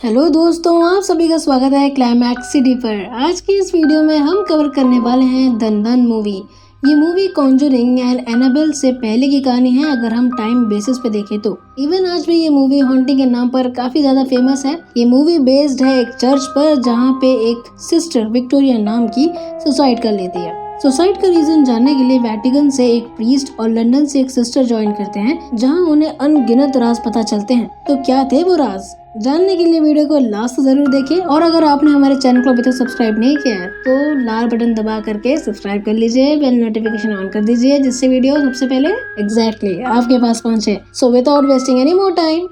Hello दोस्तों, आप सभी का स्वागत है क्लाइमैक्स सिटी पर। आज की इस वीडियो में हम कवर करने वाले हैं द नन मूवी। ये मूवी कॉन्जरिंग एंड एनाबेल से पहले की कहानी है अगर हम टाइम बेसिस पे देखें तो। इवन आज भी ये मूवी हॉन्टिंग के नाम पर काफी ज्यादा फेमस है। ये मूवी बेस्ड है एक चर्च पर जहाँ पे एक सिस्टर विक्टोरिया नाम की सुसाइड कर लेती है। सुसाइड का रीजन जानने के लिए वेटिकन से एक प्रीस्ट और लंदन से एक सिस्टर ज्वाइन करते हैं जहां उन्हें अनगिनत राज पता चलते हैं। तो क्या थे वो राज? जानने के लिए वीडियो को लास्ट तक जरूर देखें और अगर आपने हमारे चैनल को अभी तक सब्सक्राइब नहीं किया है तो लाल बटन दबा करके सब्सक्राइब कर लीजिए, बेल नोटिफिकेशन ऑन कर दीजिए जिससे वीडियो सबसे पहले एग्जैक्टली आपके पास पहुंचे। So without wasting any more time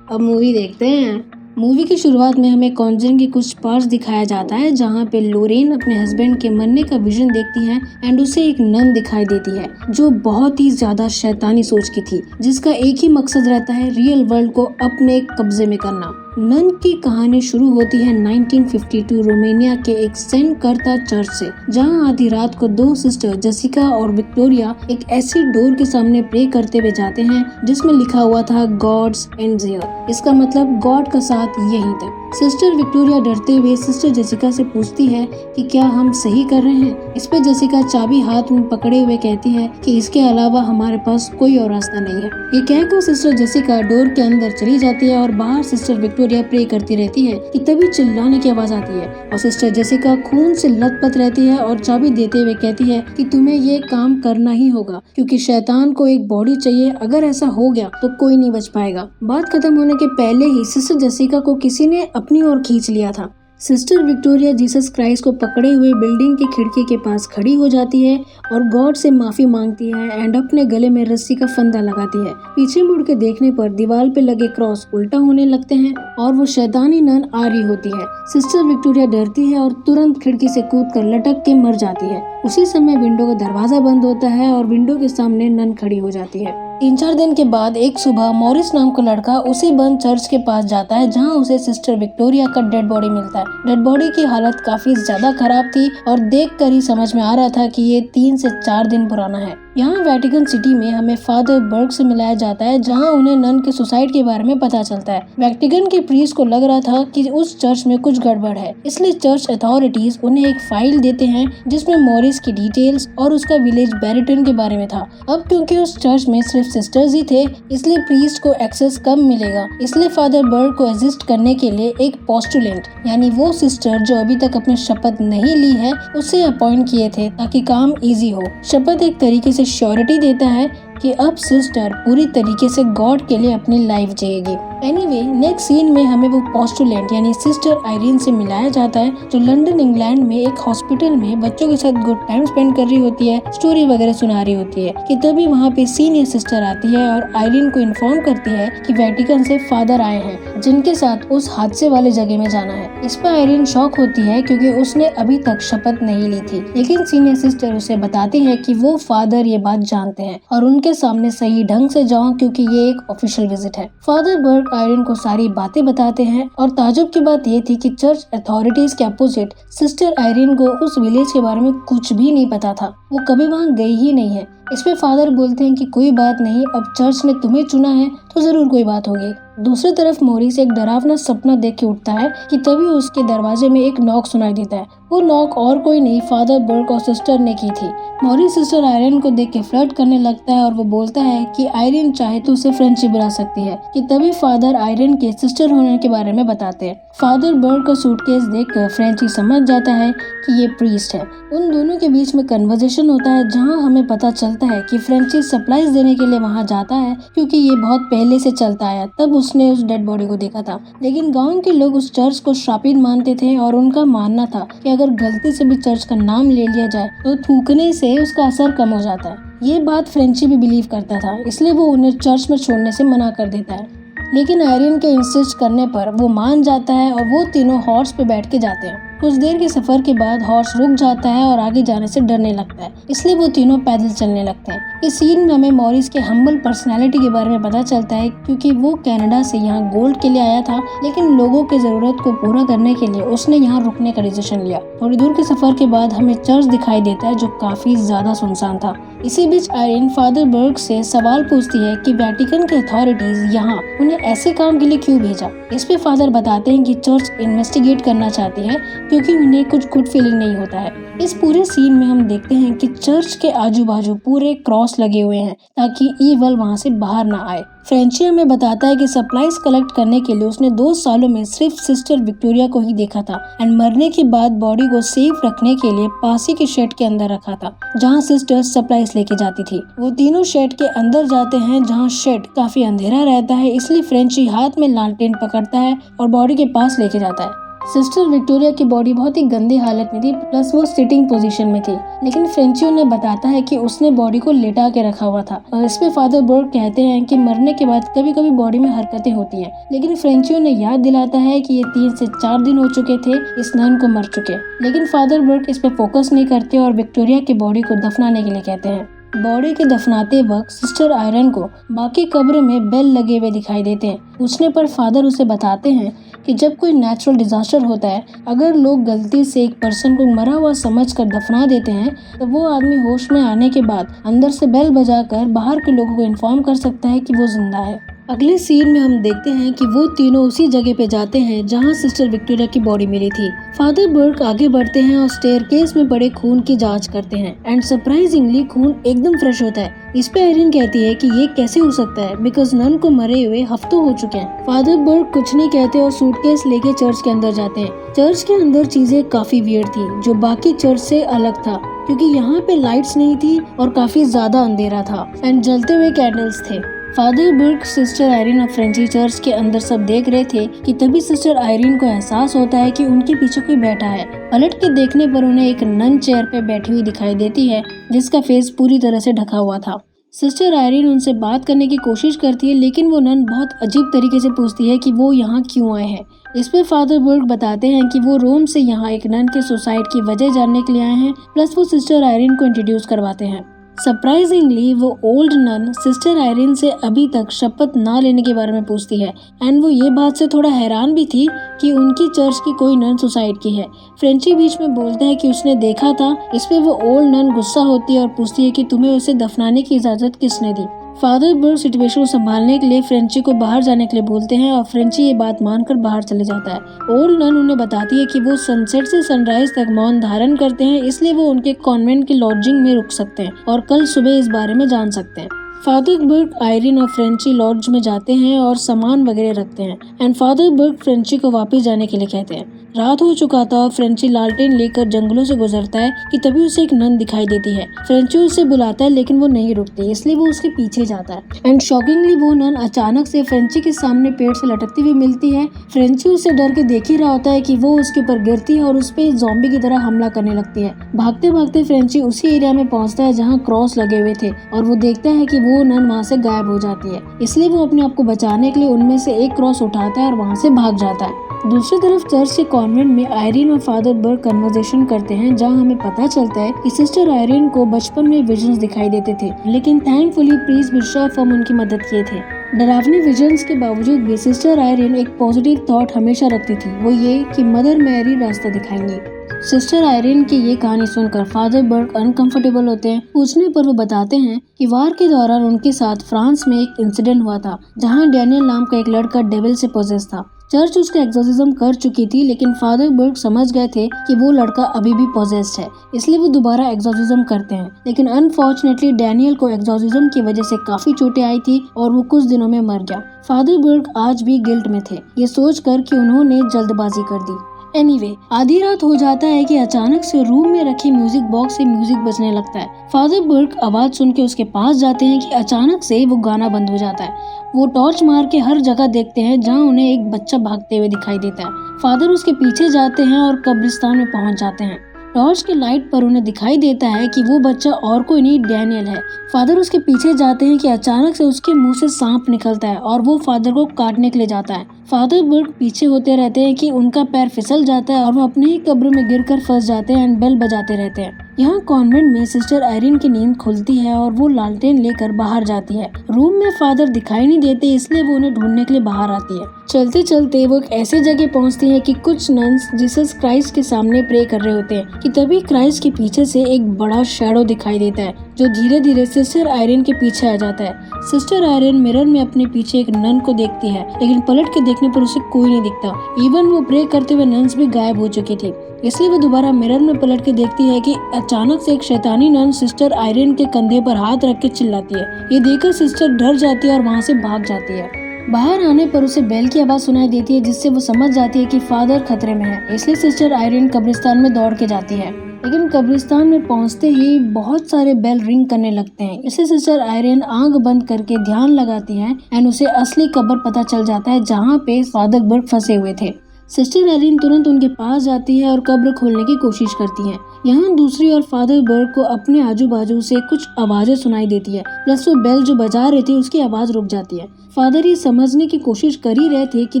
अब मूवी देखते हैं। मूवी की शुरुआत में हमें कॉन्जरिंग के कुछ पार्ट्स दिखाया जाता है जहाँ पे लोरेन अपने हस्बैंड के मरने का विजन देखती है एंड उसे एक नन दिखाई देती है जो बहुत ही ज्यादा शैतानी सोच की थी, जिसका एक ही मकसद रहता है रियल वर्ल्ड को अपने कब्जे में करना। नन की कहानी शुरू होती है 1952 रोमानिया के एक सेंट करता चर्च से, जहां आधी रात को दो सिस्टर जेसिका और विक्टोरिया एक ऐसी डोर के सामने प्रे करते हुए जाते हैं जिसमें लिखा हुआ था गॉड्स एंड हियर। इसका मतलब गॉड का साथ यहीं तक। सिस्टर विक्टोरिया डरते हुए सिस्टर जेसिका से पूछती है कि क्या हम सही कर रहे हैं। इस पे जेसिका चाबी हाथ में पकड़े हुए कहती है कि इसके अलावा हमारे पास कोई और रास्ता नहीं है। ये कहकर सिस्टर जेसिका डोर के अंदर चली जाती है और बाहर सिस्टर विक्टोरिया प्रे करती रहती है कि तभी चिल्लाने की आवाज आती है और सिस्टर जेसिका खून से लथपथ रहती है और चाबी देते हुए कहती है कि तुम्हें ये काम करना ही होगा क्योंकि शैतान को एक बॉडी चाहिए, अगर ऐसा हो गया तो कोई नहीं बच पाएगा। बात खत्म होने के पहले ही सिस्टर जेसिका को किसी ने अपनी ओर खींच लिया था। सिस्टर विक्टोरिया जीसस क्राइस्ट को पकड़े हुए बिल्डिंग की खिड़की के पास खड़ी हो जाती है और गॉड से माफी मांगती है एंड अपने गले में रस्सी का फंदा लगाती है। पीछे मुड़ के देखने पर दीवार पे लगे क्रॉस उल्टा होने लगते हैं और वो शैतानी नन आ रही होती है। सिस्टर विक्टोरिया डरती है और तुरंत खिड़की से कूदकर लटक के मर जाती है। उसी समय विंडो का दरवाजा बंद होता है और विंडो के सामने नन खड़ी हो जाती है। 3-4 दिन के बाद एक सुबह मॉरिस नाम का लड़का उसी बंद चर्च के पास जाता है जहां उसे सिस्टर विक्टोरिया का डेड बॉडी मिलता है। डेड बॉडी की हालत काफी ज्यादा खराब थी और देखकर ही समझ में आ रहा था कि ये 3 से 4 दिन पुराना है। यहाँ वेटिकन सिटी में हमें फादर बर्ग से मिलाया जाता है जहाँ उन्हें नन के सुसाइड के बारे में पता चलता है। वेटिकन के प्रीस्ट को लग रहा था कि उस चर्च में कुछ गड़बड़ है, इसलिए चर्च अथॉरिटीज उन्हें एक फाइल देते हैं जिसमें मॉरिस की डिटेल्स और उसका विलेज बैरिटन के बारे में था। अब क्योंकि उस चर्च में सिर्फ सिस्टर्स ही थे इसलिए प्रीस्ट को एक्सेस कम मिलेगा, इसलिए फादर बर्ग को असिस्ट करने के लिए एक पोस्टुलेंट यानी वो सिस्टर जो अभी तक अपनी शपथ नहीं ली है उसे अपॉइंट किए थे ताकि काम इजी हो। शपथ एक तरीके से श्योरिटी देता है कि अब सिस्टर पूरी तरीके से गॉड के लिए अपनी लाइफ जिएगी। एनीवे, नेक्स्ट सीन में हमें वो पोस्टुलेंट यानी सिस्टर आयरीन से मिलाया जाता है जो लंदन इंग्लैंड में एक हॉस्पिटल में बच्चों के साथ गुड टाइम स्पेंड कर रही होती है, स्टोरी वगैरह सुना रही होती है कि तभी वहाँ पे सीनियर सिस्टर आती है और आयरीन को इन्फॉर्म करती है कि वेटिकन से फादर आए हैं जिनके साथ उस हादसे वाले जगह में जाना है। इस पर आयरीन शॉक होती है क्योंकि उसने अभी तक शपथ नहीं ली थी, लेकिन सीनियर सिस्टर उसे बताती है कि वो फादर ये बात जानते हैं और उनके सामने सही ढंग से जाओ क्योंकि ये एक ऑफिशियल विजिट है। फादर बर्ग आयरन को सारी बातें बताते हैं और ताजुब की बात ये थी कि चर्च अथॉरिटीज के अपोजिट सिस्टर आयरन को उस विलेज के बारे में कुछ भी नहीं पता था, वो कभी वहाँ गई ही नहीं है। इस पे फादर बोलते हैं कि कोई बात नहीं, अब चर्च ने तुम्हें चुना है तो जरूर कोई बात होगी। दूसरी तरफ मॉरिस एक डरावना सपना देख के उठता है कि तभी उसके दरवाजे में एक नॉक सुनाई देता है। वो नॉक और कोई नहीं फादर बर्ग और सिस्टर ने की थी। मॉरिस सिस्टर आयरन को देख के फ्लर्ट करने लगता है और वो बोलता है कि आयरन चाहे तो उसे फ्रेंडशिप बुला सकती है कि तभी फादर आयरन के सिस्टर होने के बारे में बताते हैं। फादर बर्ग का सूटकेस देखकर फ्रेंची समझ जाता है कि ये प्रीस्ट है। उन दोनों के बीच में कन्वर्सेशन होता है जहाँ हमें पता चलता है कि फ्रेंची सप्लाईज देने के लिए वहाँ जाता है क्योंकि ये बहुत पहले से चलता आया, तब उसने उस डेड बॉडी को देखा था। लेकिन गांव के लोग उस चर्च को श्रापित मानते थे और उनका मानना था कि अगर गलती से भी चर्च का नाम ले लिया जाए तो थूकने से उसका असर कम हो जाता है। ये बात फ्रेंची भी बिलीव करता था, इसलिए वो उन्हें चर्च में छोड़ने से मना कर देता है। लेकिन आयरन के इंसिस्ट करने पर वो मान जाता है और वो तीनों हॉर्स पे बैठ के जाते हैं। कुछ देर के सफर के बाद हॉर्स रुक जाता है और आगे जाने से डरने लगता है, इसलिए वो तीनों पैदल चलने लगते हैं। इस सीन में हमें मॉरिस के हम्बल पर्सनैलिटी के बारे में पता चलता है, क्योंकि वो कनाडा से यहाँ गोल्ड के लिए आया था, लेकिन लोगों के जरूरत को पूरा करने के लिए उसने यहाँ रुकने का डिसीजन लिया। थोड़ी दूर के सफर के बाद हमें चर्च दिखाई देता है जो काफी ज्यादा सुनसान था। इसी बीच आयरीन फादर बर्ग से सवाल पूछती है कि वेटिकन के अथॉरिटीज यहाँ उन्हें ऐसे काम के लिए क्यों भेजा। इस पे फादर बताते हैं कि चर्च इन्वेस्टिगेट करना चाहती है क्योंकि उन्हें कुछ गुड फीलिंग नहीं होता है। इस पूरे सीन में हम देखते हैं कि चर्च के आजू बाजू पूरे क्रॉस लगे हुए हैं ताकि ईवल वहाँ से बाहर ना आए। फ्रेंची हमें बताता है कि सप्लाईज कलेक्ट करने के लिए उसने 2 सालों में सिर्फ सिस्टर विक्टोरिया को ही देखा था एंड मरने के बाद बॉडी को सेफ रखने के लिए पास ही के शेड के अंदर रखा था जहाँ सिस्टर सप्लाईज लेके जाती थी। वो तीनों शेड के अंदर जाते हैं जहाँ शेड काफी अंधेरा रहता है, इसलिए फ्रेंची हाथ में लालटेन पकड़ता है और बॉडी के पास लेके जाता है। सिस्टर विक्टोरिया की बॉडी बहुत ही गंदी हालत में थी, प्लस वो सिटिंग पोजीशन में थी, लेकिन फ्रेंची उन्हें बताता है कि उसने बॉडी को लेटा के रखा हुआ था। और इस पे फादर बर्ग कहते हैं कि मरने के बाद कभी कभी बॉडी में हरकतें होती हैं, लेकिन फ्रेंची उन्हें याद दिलाता है कि ये 3 से 4 दिन हो चुके थे इस नन को मर चुके, लेकिन फादर बर्ग इस पे फोकस नहीं करते और विक्टोरिया की बॉडी को दफनाने के लिए कहते हैं। बॉडी के दफनाते वक्त सिस्टर आयरन को बाकी कब्र में बेल लगे हुए दिखाई देते हैं। पूछने पर फादर उसे बताते हैं कि जब कोई नेचुरल डिजास्टर होता है, अगर लोग गलती से एक पर्सन को मरा हुआ समझकर दफना देते हैं तो वो आदमी होश में आने के बाद अंदर से बेल बजाकर बाहर के लोगों को इन्फॉर्म कर सकता है कि वो जिंदा है। अगले सीन में हम देखते हैं कि वो तीनों उसी जगह पे जाते हैं जहां सिस्टर विक्टोरिया की बॉडी मिली थी। फादर बर्ग आगे बढ़ते हैं और स्टेयरकेस में पड़े खून की जांच करते हैं एंड सरप्राइजिंगली खून एकदम फ्रेश होता है। इस पे आयरीन कहती है कि ये कैसे हो सकता है बिकॉज नन को मरे हुए हफ्तों हो चुके हैं। फादर बर्ग कुछ नहीं कहते और सूटकेस लेके चर्च के अंदर जाते हैं। चर्च के अंदर चीजें काफी वियर्ड थी जो बाकी चर्च से अलग था, क्योंकि यहाँ पे लाइट्स नहीं थी और काफी ज्यादा अंधेरा था एंड जलते हुए कैंडल्स थे। फादर बर्ग सिस्टर आयरीन और फ्रेंची चर्च के अंदर सब देख रहे थे कि तभी सिस्टर आयरीन को एहसास होता है कि उनके पीछे कोई बैठा है। पलट के देखने पर उन्हें एक नन चेयर पे बैठी हुई दिखाई देती है जिसका फेस पूरी तरह से ढका हुआ था। सिस्टर आयरीन उनसे बात करने की कोशिश करती है, लेकिन वो नन बहुत अजीब तरीके से पूछती है कि वो यहाँ क्यों आए हैं। इस पे फादर बर्ग बताते हैं कि वो रोम से यहाँ एक नन के सुसाइड की वजह जानने के लिए आए हैं, प्लस वो सिस्टर आयरीन को इंट्रोड्यूस करवाते हैं। सरप्राइजिंगली वो ओल्ड नन सिस्टर आयरीन से अभी तक शपथ ना लेने के बारे में पूछती है एंड वो ये बात से थोड़ा हैरान भी थी कि उनकी चर्च की कोई नन सुसाइड की है। फ्रेंची बीच में बोलता है कि उसने देखा था। इस पे वो ओल्ड नन गुस्सा होती है और पूछती है कि तुम्हें उसे दफनाने की इजाजत किसने दी। फादर बर्ग सिचुएशन को संभालने के लिए फ्रेंची को बाहर जाने के लिए बोलते हैं और फ्रेंची ये बात मानकर बाहर चले जाता है। ओल्ड नन उन्हें बताती है कि वो सनसेट से सनराइज तक मौन धारण करते हैं, इसलिए वो उनके कॉन्वेंट की लॉजिंग में रुक सकते हैं और कल सुबह इस बारे में जान सकते हैं। फादर बर्ग आयरीन और फ्रेंची लॉज में जाते हैं और सामान वगैरह रखते हैं एंड फादर बर्ग फ्रेंची को वापस जाने के लिए कहते हैं। रात हो चुका था और फ्रेंची लालटेन लेकर जंगलों से गुजरता है कि तभी उसे एक नन दिखाई देती है। फ्रेंची उसे बुलाता है लेकिन वो नहीं रुकती, इसलिए वो उसके पीछे जाता है एंड शॉकिंगली वो नन अचानक से फ्रेंची के सामने पेड़ से लटकती हुई मिलती है। फ्रेंची उससे डर के देख ही रहा होता है कि वो उसके ऊपर गिरती है और उस पे ज़ॉम्बी की तरह हमला करने लगती है। भागते भागते फ्रेंची उसी एरिया में पहुंचता है जहाँ क्रॉस लगे हुए थे और वो देखता है कि वो नन वहाँ से गायब हो जाती है, इसलिए वो अपने आप को बचाने के लिए उनमें से एक क्रॉस उठाता है और वहाँ से भाग जाता है। दूसरी तरफ चर्च के कॉन्वेंट में आयरीन और फादर बर्ग कन्वर्सेशन करते हैं जहां हमें पता चलता है कि सिस्टर आयरीन को बचपन में विजन्स दिखाई देते थे, लेकिन थैंकफुली प्रीस्ट बिशप हम उनकी मदद किए थे। डरावनी विजन्स के बावजूद भी सिस्टर आयरीन एक पॉजिटिव थॉट हमेशा रखती थी, वो ये कि मदर मैरी रास्ता दिखाएंगी। सिस्टर आयरीन की ये कहानी सुनकर फादर बर्ग अनकंफर्टेबल होते हैं। पूछने पर वो बताते हैं कि वार के दौरान उनके साथ फ्रांस में एक इंसिडेंट हुआ था जहां डैनियल नाम का एक लड़का डेविल से पोजेस था। चर्च उसका एक्सोर्सिज्म कर चुकी थी, लेकिन फादर बर्ग समझ गए थे कि वो लड़का अभी भी पोजेस्ड है, इसलिए वो दोबारा एक्सोर्सिज्म करते हैं। लेकिन अनफॉर्चुनेटली डैनियल को एक्सोर्सिज्म की वजह से काफी चोटें आई थी और वो कुछ दिनों में मर गया। फादर बर्ग आज भी गिल्ट में थे, ये सोचकर कि उन्होंने जल्दबाजी कर दी। एनीवे, आधी रात हो जाता है कि अचानक से रूम में रखी म्यूजिक बॉक्स से म्यूजिक बजने लगता है। फादर बर्ग आवाज सुन के उसके पास जाते हैं कि अचानक से वो गाना बंद हो जाता है। वो टॉर्च मार के हर जगह देखते हैं जहां उन्हें एक बच्चा भागते हुए दिखाई देता है। फादर उसके पीछे जाते हैं और कब्रिस्तान में पहुंच जाते हैं। टॉर्च के लाइट पर उन्हें दिखाई देता है कि वो बच्चा और कोई नहीं डैनियल है। फादर उसके पीछे जाते हैं कि अचानक से उसके मुंह से सांप निकलता है और वो फादर को काटने के लिए जाता है। फादर बर्ग पीछे होते रहते हैं कि उनका पैर फिसल जाता है और वो अपने ही कब्र में गिरकर फंस जाते हैं एंड बेल बजाते रहते हैं। यहाँ कॉन्वेंट में सिस्टर आयरीन की नींद खुलती है और वो लालटेन लेकर बाहर जाती है। रूम में फादर दिखाई नहीं देते, इसलिए वो उन्हें ढूंढने के लिए बाहर आती है। चलते चलते वो एक ऐसी जगह पहुँचती है कि कुछ नन्स जीसस क्राइस्ट के सामने प्रे कर रहे होते हैं कि तभी क्राइस्ट के पीछे से एक बड़ा शैडो दिखाई देता है जो धीरे धीरे सिस्टर आयरीन के पीछे आ जाता है। सिस्टर आयरीन मिरर में अपने पीछे एक नन को देखती है, लेकिन पलट के देखने पर उसे कोई नहीं दिखता। इवन वो प्रे करते हुए नन्स भी गायब हो चुकी थी। इसलिए वो दोबारा मिरर में पलट के देखती है कि अचानक से एक शैतानी नन सिस्टर आयरीन के कंधे पर हाथ रख के चिल्लाती है। ये देखकर सिस्टर डर जाती है और वहाँ से भाग जाती है। बाहर आने पर उसे बेल की आवाज सुनाई देती है, जिससे वो समझ जाती है कि फादर खतरे में है। इसलिए सिस्टर आयरीन कब्रिस्तान में दौड़ के जाती है, लेकिन कब्रिस्तान में पहुंचते ही बहुत सारे बेल रिंग करने लगते हैं। इससे सिस्टर आयरीन आंख बंद करके ध्यान लगाती है एंड उसे असली कब्र पता चल जाता है जहाँ पे फादर बर्ग फंसे हुए थे। सिस्टर आयरीन तुरंत उनके पास जाती है और कब्र खोलने की कोशिश करती है। यहाँ दूसरी ओर फादर बर्ग को अपने आजू बाजू से कुछ आवाजें सुनाई देती है, प्लस वो बेल जो बजा रही थी उसकी आवाज रुक जाती है। फादर ये समझने की कोशिश कर ही रहे थे कि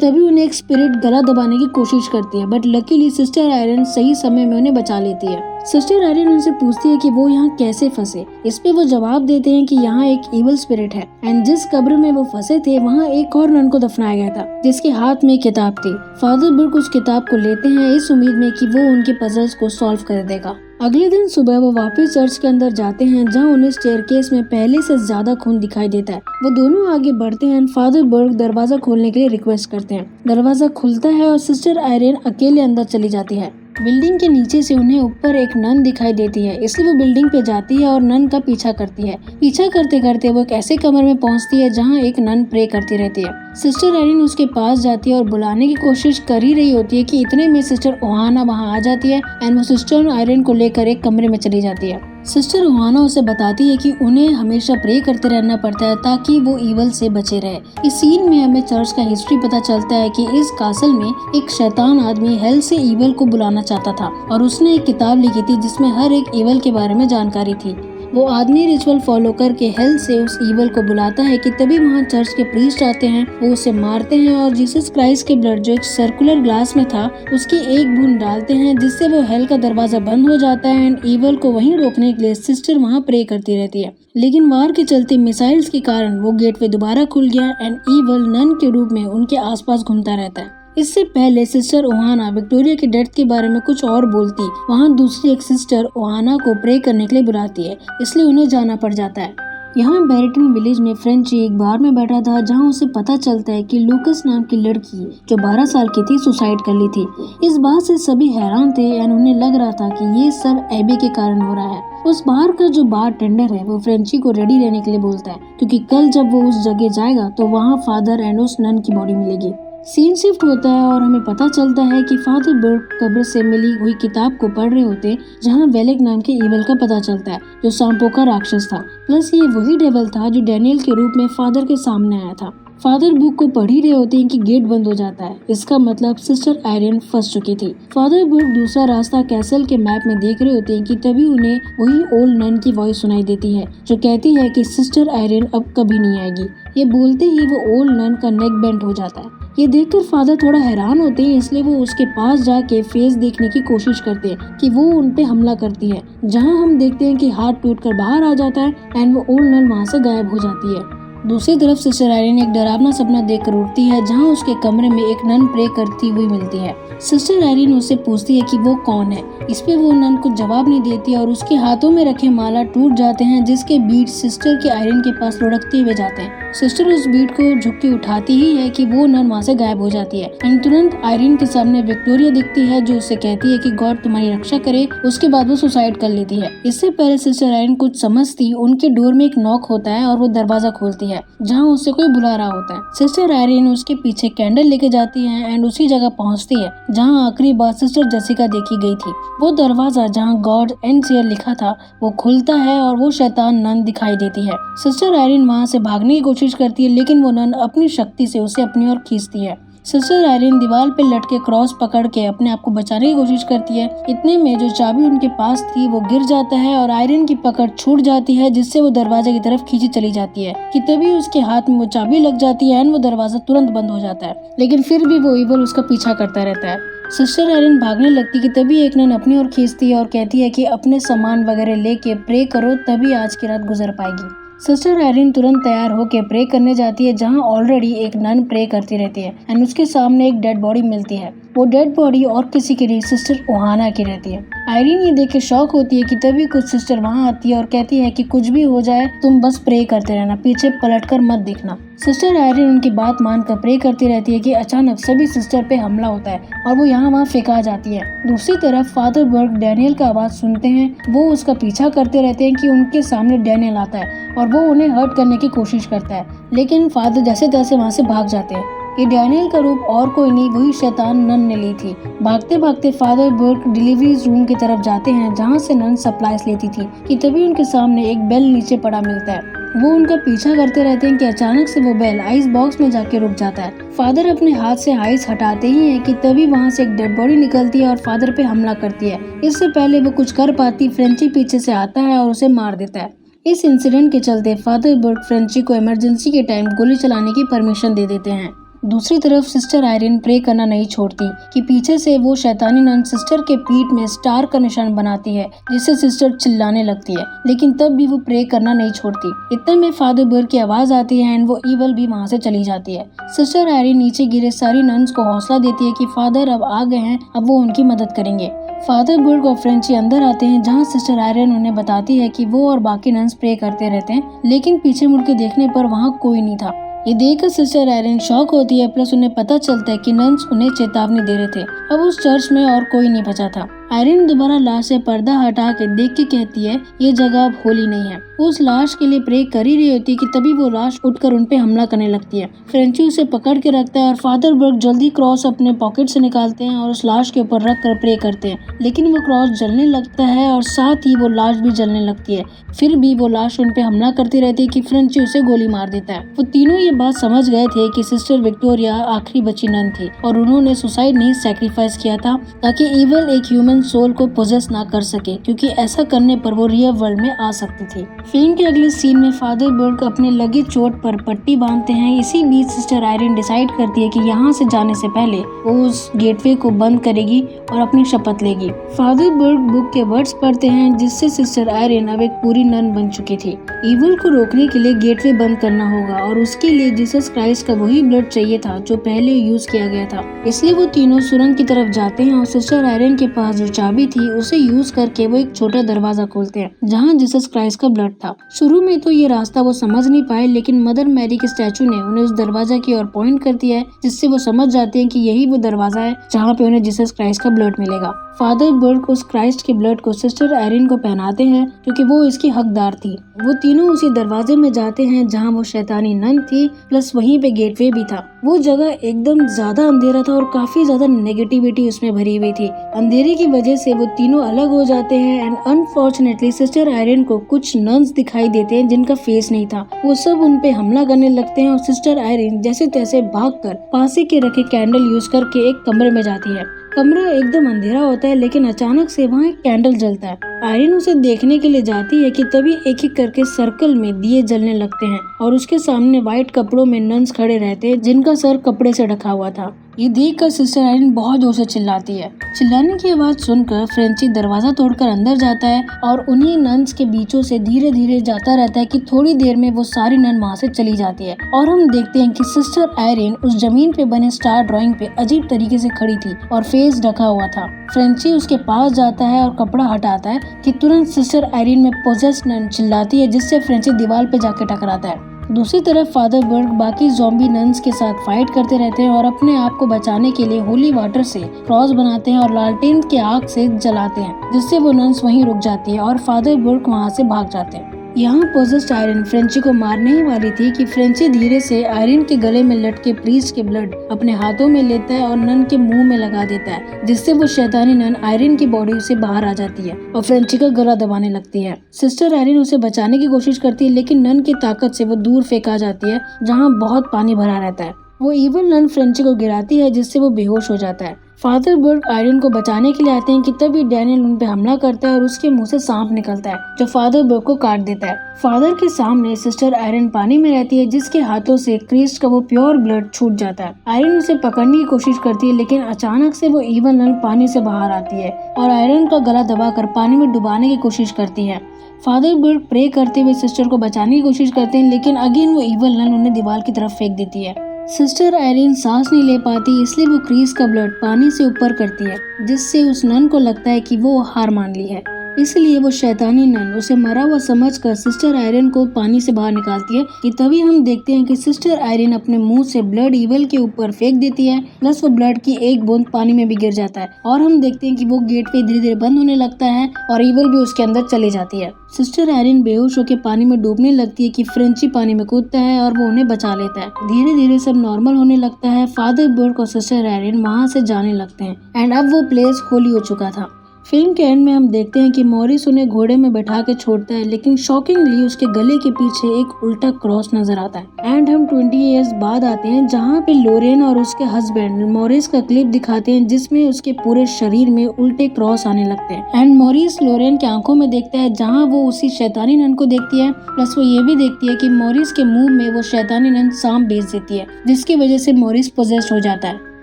तभी उन्हें एक स्पिरिट गला दबाने की कोशिश करती है, बट लकीली सिस्टर आयरीन सही समय में उन्हें बचा लेती है। सिस्टर आयरीन उनसे पूछती है कि वो यहाँ कैसे फंसे। इस पे वो जवाब देते हैं कि यहाँ एक इवल स्पिरिट है एंड जिस कब्र में वो फंसे थे वहाँ एक और नन को दफनाया गया था जिसके हाथ में एक किताब थी। फादर बर्ग उस किताब को लेते हैं इस उम्मीद में कि वो उनके पजल्स को सॉल्व कर देगा। अगले दिन सुबह वो वापस चर्च के अंदर जाते हैं, जहाँ उन्हें स्टेयरकेस में पहले से ज्यादा खून दिखाई देता है। वो दोनों आगे बढ़ते हैं। फादर बर्ग दरवाजा खोलने के लिए रिक्वेस्ट करते हैं। दरवाजा खुलता है और सिस्टर आयरीन अकेले अंदर चली जाती है। बिल्डिंग के नीचे से उन्हें ऊपर एक नन दिखाई देती है, इसलिए वो बिल्डिंग पे जाती है और नन का पीछा करती है। पीछा करते करते वो एक ऐसे कमरे में पहुंचती है जहां एक नन प्रे करती रहती है। सिस्टर आयरीन उसके पास जाती है और बुलाने की कोशिश कर ही रही होती है कि इतने में सिस्टर ओहाना वहां आ जाती है एंड वो सिस्टर आयरीन को लेकर एक कमरे में चली जाती है। सिस्टर ओहाना उसे बताती है कि उन्हें हमेशा प्रे करते रहना पड़ता है ताकि वो ईवल से बचे रहे। इस सीन में हमें चर्च का हिस्ट्री पता चलता है कि इस कासल में एक शैतान आदमी हेल से ईवल को बुलाना चाहता था और उसने एक किताब लिखी थी जिसमें हर एक ईवल के बारे में जानकारी थी। वो आदमी रिचुअल फॉलो करके हेल से उस ईवल को बुलाता है कि तभी वहाँ चर्च के प्रीस्ट आते हैं। वो उसे मारते हैं और जीसस क्राइस्ट के ब्लड जो एक सर्कुलर ग्लास में था उसकी एक बूंद डालते हैं, जिससे वो हेल का दरवाजा बंद हो जाता है एंड ईवल को वहीं रोकने के लिए सिस्टर वहाँ प्रे करती रहती है। लेकिन वार के चलते मिसाइल्स के कारण वो गेटवे दोबारा खुल गया एंड ईवल नन के रूप में उनके आसपास घूमता रहता है। इससे पहले सिस्टर ओहाना विक्टोरिया की डेथ के बारे में कुछ और बोलती, वहाँ दूसरी एक सिस्टर ओहाना को प्रे करने के लिए बुलाती है, इसलिए उन्हें जाना पड़ जाता है। यहाँ बैरिटन विलेज में फ्रेंची एक बार में बैठा था जहाँ उसे पता चलता है कि लूकस नाम की लड़की जो 12 साल की थी सुसाइड कर ली थी। इस बात से सभी हैरान थे एंड उन्हें लग रहा था कि ये सब एबी के कारण हो रहा है। उस बार का जो बार टेंडर है वो फ्रेंची को रेडी रहने के लिए बोलता है, क्योंकि कल जब वो उस जगह जाएगा तो वहाँ फादर एंड उस नन की बॉडी मिलेगी। सीन शिफ्ट होता है और हमें पता चलता है कि फादर बर्ग कब्र से मिली हुई किताब को पढ़ रहे होते, जहां वेलेक नाम के ईवल का पता चलता है जो सांपों का राक्षस था। प्लस ये वही डेविल था जो डैनियल के रूप में फादर के सामने आया था। फादर बुक को पढ़ ही रहे होते हैं कि गेट बंद हो जाता है। इसका मतलब सिस्टर आयरीन फंस चुकी थी। फादर बुक दूसरा रास्ता कैसल के मैप में देख रहे होते हैं कि तभी उन्हें वही ओल्ड नन की वॉइस सुनाई देती है जो कहती है कि सिस्टर आयरीन अब कभी नहीं आएगी। ये बोलते ही वो ओल्ड नन का नेक बेंड हो जाता है। ये देखकर फादर थोड़ा हैरान होते हैं, इसलिए वो उसके पास जाके फेस देखने की कोशिश करते हैं कि वो उन पे हमला करती है, जहां हम देखते हैं कि हाथ टूटकर बाहर आ जाता है एंड वो ओल्ड नन वहां से गायब हो जाती है। दूसरी तरफ सिस्टर आयरीन एक डरावना सपना देखकर उठती है, जहां उसके कमरे में एक नन प्रे करती हुई मिलती है। सिस्टर आयरीन उससे पूछती है कि वो कौन है। इस पे वो नन कुछ जवाब नहीं देती और उसके हाथों में रखे माला टूट जाते हैं, जिसके बीट सिस्टर के आयरीन के पास लुढ़कते हुए जाते हैं। सिस्टर उस बीट को झुक के उठाती ही है कि वो नन वहाँ से गायब हो जाती है एंड तुरंत आयरीन के सामने विक्टोरिया दिखती है जो उससे कहती है कि गॉड तुम्हारी रक्षा करे। उसके बाद वो सुसाइड कर लेती है। इससे पहले सिस्टर आयरीन कुछ समझती, उनके डोर में एक नॉक होता है और वो दरवाजा खोलती है जहाँ उससे कोई बुला रहा होता है। सिस्टर आयरीन उसके पीछे कैंडल लेके जाती है एंड उसी जगह पहुँचती है जहाँ आखिरी बार सिस्टर जेसिका देखी गई थी। वो दरवाजा जहाँ गॉड एंड चेयर लिखा था वो खुलता है और वो शैतान नन दिखाई देती है। सिस्टर आयरीन वहाँ से भागने की कोशिश करती है, लेकिन वो नन अपनी शक्ति से उसे अपनी ओर खींचती है। सिस्टर आयरिन दीवार पे लटके क्रॉस पकड़ के अपने आप को बचाने की कोशिश करती है। इतने में जो चाबी उनके पास थी वो गिर जाता है और आयरिन की पकड़ छूट जाती है, जिससे वो दरवाजे की तरफ खींची चली जाती है कि तभी उसके हाथ में वो चाबी लग जाती है और वो दरवाजा तुरंत बंद हो जाता है। लेकिन फिर भी वो ईवल उसका पीछा करता रहता है। सिस्टर आयरिन भागने लगती कि तभी एक नन अपनी ओर खींचती है और कहती है कि अपने सामान वगैरह लेके प्रे करो, तभी आज की रात गुजर पाएगी। सिस्टर आयरिन तुरंत तैयार होकर प्रे करने जाती है, जहां ऑलरेडी एक नन प्रे करती रहती है एंड उसके सामने एक डेड बॉडी मिलती है। वो डेड बॉडी और किसी की नहीं, सिस्टर ओहाना की रहती है। आयरिन ये देख के शॉक होती है कि तभी कुछ सिस्टर वहां आती है और कहती है कि कुछ भी हो जाए तुम बस प्रे करते रहना, पीछे पलटकर मत दिखना। सिस्टर आयरिन उनकी बात मानकर प्रे करती रहती है कि अचानक सभी सिस्टर पे हमला होता है और वो यहाँ वहाँ फेंका जाती है। दूसरी तरफ फादर बर्ग डैनियल का आवाज सुनते हैं। वो उसका पीछा करते रहते हैं कि उनके सामने डैनियल आता है और वो उन्हें हर्ट करने की कोशिश करता है, लेकिन फादर जैसे तैसे वहाँ से भाग जाते हैं। ये डैनियल का रूप और कोई नहीं, वही शैतान नन ने ली थी। भागते भागते फादर बर्ग डिलीवरी रूम की तरफ जाते हैं, जहाँ से नन सप्लाईज लेती थी कि तभी उनके सामने एक बेल नीचे पड़ा मिलता है। वो उनका पीछा करते रहते हैं कि अचानक से वो बेल आइस बॉक्स में जाके रुक जाता है। फादर अपने हाथ से आइस हटाते ही हैं कि तभी वहाँ से एक डेड बॉडी निकलती है और फादर पे हमला करती है। इससे पहले वो कुछ कर पाती, फ्रेंची पीछे से आता है और उसे मार देता है। इस इंसिडेंट के चलते फादर बर्ग फ्रेंची को इमरजेंसी के टाइम गोली चलाने की परमिशन दे देते हैं। दूसरी तरफ सिस्टर आयरिन प्रे करना नहीं छोड़ती कि पीछे से वो शैतानी नन सिस्टर के पीठ में स्टार का निशान बनाती है, जिससे सिस्टर चिल्लाने लगती है, लेकिन तब भी वो प्रे करना नहीं छोड़ती। इतने में फादर बर्ग की आवाज आती है एंड वो ईवल भी वहाँ से चली जाती है। सिस्टर आयरिन नीचे गिरे सारी नन्स को हौसला देती है कि फादर अब आ गए हैं, अब वो उनकी मदद करेंगे। फादर बर्ग और फ्रेंची अंदर आते हैं, जहाँ सिस्टर आयरिन उन्हें बताती है कि वो और बाकी नन्स प्रे करते रहते हैं, लेकिन पीछे मुड़ के देखने पर वहाँ कोई नहीं था। ये देखकर सिस्टर आयरिन शॉक होती है, प्लस उन्हें पता चलता है कि नन्स उन्हें चेतावनी दे रहे थे। अब उस चर्च में और कोई नहीं बचा था। आयरिन दोबारा लाश से पर्दा हटा के देख के कहती है ये जगह अब होली नहीं है। वो उस लाश के लिए प्रे कर ही रही होती है कि तभी वो लाश उठकर उनपे हमला करने लगती है। फ्रेंची उसे पकड़ के रखता है और फादर बर्ग जल्दी क्रॉस अपने पॉकेट से निकालते हैं और उस लाश के ऊपर रख कर प्रे करते हैं, लेकिन वो क्रॉस जलने लगता है और साथ ही वो लाश भी जलने लगती है। फिर भी वो लाश उनपे हमला करती रहती है कि फ्रेंची उसे गोली मार देता है। वो तीनों ये बात समझ गए थे कि सिस्टर विक्टोरिया आखिरी बची नन थी और उन्होंने सुसाइड नहीं सैक्रिफाइस किया था ताकि ईवल एक ह्यूमन सोल को पोजेस ना कर सके, क्योंकि ऐसा करने पर वो रियल वर्ल्ड में आ सकती थी। फिल्म के अगले सीन में फादर बर्ग अपने लगे चोट पर पट्टी बांधते हैं। इसी बीच सिस्टर आयरिन डिसाइड करती है कि यहाँ से जाने से पहले वो उस गेटवे को बंद करेगी और अपनी शपथ लेगी। फादर बर्ग बुक के वर्ड्स पढ़ते हैं, जिससे सिस्टर आयरिन अब एक पूरी नन बन चुकी थी। ईवल को रोकने के लिए गेटवे बंद करना होगा और उसके लिए जीसस क्राइस्ट का वही ब्लड चाहिए था जो पहले यूज किया गया था। इसलिए वो तीनों सुरंग की तरफ जाते हैं और सिस्टर आयरिन के पास जो चाबी थी उसे यूज करके वो एक छोटा दरवाजा खोलते हैं, जहाँ जीसस क्राइस्ट का ब्लड था। शुरू में तो ये रास्ता वो समझ नहीं पाए, लेकिन मदर मैरी के स्टैचू ने उन्हें उस दरवाजा की ओर पॉइंट कर दिया है, जिससे वो समझ जाते हैं कि यही वो दरवाजा है जहाँ पे उन्हें जीसस क्राइस्ट का ब्लड मिलेगा। फादर बर्ग उस क्राइस्ट के ब्लड को सिस्टर आयरिन को पहनाते हैं, क्योंकि वो इसकी हकदार थी। वो तीनों उसी दरवाजे में जाते हैं जहाँ वो शैतानी नन थी, प्लस वहीं पे गेटवे भी था। वो जगह एकदम ज्यादा अंधेरा था और काफी ज्यादा नेगेटिविटी उसमें भरी हुई थी। अंधेरे की वजह से वो तीनों अलग हो जाते हैं एंड अनफॉर्चुनेटली सिस्टर आयरिन को कुछ नन्स दिखाई देते हैं जिनका फेस नहीं था। वो सब उन पे हमला करने लगते हैं और सिस्टर आयरिन जैसे तैसे भागकर पास के रखे कैंडल यूज करके एक कमरे में जाती है। कमरा एकदम अंधेरा होता है, लेकिन अचानक से वहाँ एक कैंडल जलता है। आयरिन उसे देखने के लिए जाती है कि तभी एक एक करके सर्कल में दिए जलने लगते हैं और उसके सामने व्हाइट कपड़ों में नन्स खड़े रहते हैं, जिनका सर कपड़े से ढका हुआ था। ये देखकर सिस्टर आयरिन बहुत जोर से चिल्लाती है। चिल्लाने की आवाज सुनकर फ्रेंची दरवाजा तोड़कर अंदर जाता है और उन्हीं नन्स के बीचों से धीरे धीरे जाता रहता है कि थोड़ी देर में वो सारी नन वहाँ से चली जाती है और हम देखते हैं कि सिस्टर आयरिन उस जमीन पे बने स्टार ड्राइंग पे अजीब तरीके से खड़ी थी और फेस ढका हुआ था। फ्रेंची उसके पास जाता है और कपड़ा हटाता है कि तुरंत सिस्टर आयरिन में पोजेस्ड नन चिल्लाती है, जिससे फ्रेंची दीवार पे जाके टकराता है। दूसरी तरफ फादर बर्ग बाकी ज़ॉम्बी नन्स के साथ फाइट करते रहते हैं और अपने आप को बचाने के लिए होली वाटर से क्रॉस बनाते हैं और लालटेन के आग से जलाते हैं, जिससे वो नन्स वहीं रुक जाती है और फादर बर्ग वहां से भाग जाते हैं। यहाँ पोजेस्ड आयरिन फ्रेंची को मारने ही वाली थी कि फ्रेंची धीरे से आयरिन के गले में लटके प्रीस्ट के ब्लड अपने हाथों में लेता है और नन के मुंह में लगा देता है, जिससे वो शैतानी नन आयरिन की बॉडी से बाहर आ जाती है और फ्रेंची का गला दबाने लगती है। सिस्टर आयरिन उसे बचाने की कोशिश करती है, लेकिन नन की ताकत से वो दूर फेंका जाती है, जहाँ बहुत पानी भरा रहता है। वो इवल नन फ्रेंची को गिराती है जिससे वो बेहोश हो जाता है। फादर बर्ग आयरन को बचाने के लिए आते हैं कि तभी डैनियल उन पे हमला करता है और उसके मुंह से सांप निकलता है जो फादर बर्ग को काट देता है। फादर के सामने सिस्टर आयरन पानी में रहती है जिसके हाथों से क्रिस्ट का वो प्योर ब्लड छूट जाता है। आयरन उसे पकड़ने की कोशिश करती है लेकिन अचानक से वो इवल नन पानी से बाहर आती है और आयरन का गला दबाकर पानी में डुबाने की कोशिश करती है। फादर बर्ग प्रे करते हुए सिस्टर को बचाने की कोशिश करते हैं लेकिन अगेन वो इवल नन उन्हें दीवार की तरफ फेंक देती है। सिस्टर आयरन सांस नहीं ले पाती इसलिए वो क्रिस का ब्लड पानी से ऊपर करती है जिससे उस नन को लगता है कि वो हार मान ली है। इसलिए वो शैतानी नन उसे मरा हुआ समझकर सिस्टर आयरन को पानी से बाहर निकालती है कि तभी हम देखते हैं कि सिस्टर आयरन अपने मुंह से ब्लड इवल के ऊपर फेंक देती है प्लस वो ब्लड की एक बूंद पानी में भी गिर जाता है और हम देखते हैं कि वो गेट पे धीरे धीरे बंद होने लगता है और इवल भी उसके अंदर चली जाती है। सिस्टर आयरन बेहोश होकर पानी में डूबने लगती है कि फ्रेंची पानी में कूदता है और वो उन्हें बचा लेता है। धीरे धीरे सब नॉर्मल होने लगता है। फादर बर्ग और सिस्टर आयरन वहाँ से जाने लगते हैं एंड अब वो प्लेस खाली हो चुका था। फिल्म के एंड में हम देखते हैं कि मॉरिस उन्हें घोड़े में बैठा के छोड़ता है लेकिन शॉकिंगली उसके गले के पीछे एक उल्टा क्रॉस नजर आता है। एंड हम 20 इयर्स बाद आते हैं जहाँ पे लोरेन और उसके हस्बैंड मॉरिस का क्लिप दिखाते हैं जिसमें उसके पूरे शरीर में उल्टे क्रॉस आने लगते हैं। एंड मॉरिस लोरेन के आंखों में देखता है जहाँ वो उसी शैतानी नन को देखती है प्लस वो ये भी देखती है कि मॉरिस के मुंह में वो शैतानी नन सांप भेज देती है जिसकी वजह से मॉरिस पोजेस्ड हो जाता है।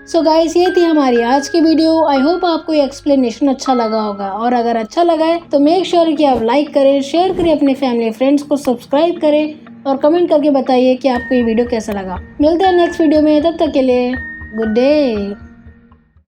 सो गाइस ये थी हमारी आज की वीडियो। आई होप आपको ये एक्सप्लेनेशन अच्छा लगा होगा और अगर अच्छा लगा है तो मेक श्योर कि आप लाइक करें, शेयर करें अपने फैमिली फ्रेंड्स को, सब्सक्राइब करें और कमेंट करके बताइए कि आपको ये वीडियो कैसा लगा। मिलते हैं नेक्स्ट वीडियो में, तब तक के लिए गुड डे।